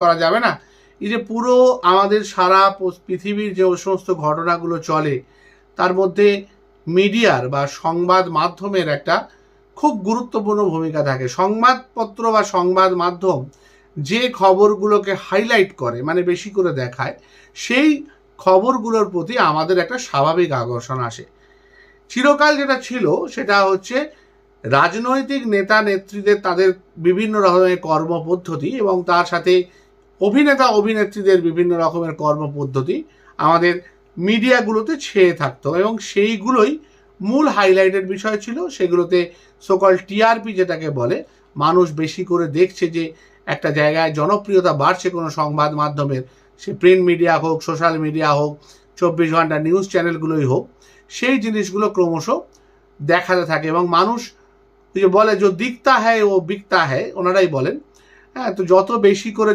করা যাবে না। এই যে পুরো আমাদের সারা পৃথিবীর যে সমস্ত ঘটনাগুলো চলে তার মধ্যে মিডিয়ার বা সংবাদ মাধ্যমের একটা খুব গুরুত্বপূর্ণ ভূমিকা থাকে। সংবাদপত্র বা সংবাদ মাধ্যম যে খবরগুলোকে হাইলাইট করে, মানে বেশি করে দেখায়, সেই খবরগুলোর প্রতি আমাদের একটা স্বাভাবিক আকর্ষণ আসে। চিরকাল যেটা ছিল সেটা হচ্ছে রাজনৈতিক নেতা নেত্রীদের তাদের বিভিন্ন রকমের কর্মপদ্ধতি এবং তার সাথে অভিনেতা অভিনেত্রীদের বিভিন্ন রকমের কর্মপদ্ধতি আমাদের মিডিয়াগুলোতে ছেয়ে থাকতো এবং সেইগুলোই মূল হাইলাইটের বিষয় ছিল। সেগুলোতে সকল টিআরপি যেটাকে বলে, মানুষ বেশি করে দেখছে যে একটা জায়গায় জনপ্রিয়তা বাড়ছে কোনো সংবাদ মাধ্যমের, সে প্রিন্ট মিডিয়া হোক, সোশ্যাল মিডিয়া হোক, 24 ঘন্টা নিউজ চ্যানেলগুলোই হোক, সেই জিনিসগুলো ক্রমশ দেখাতে থাকে এবং মানুষ যে বলে যে দিখতা হ্যায় ও বিকতা হ্যায়, ওনারাই বলেন। হ্যাঁ, তো যত বেশি করে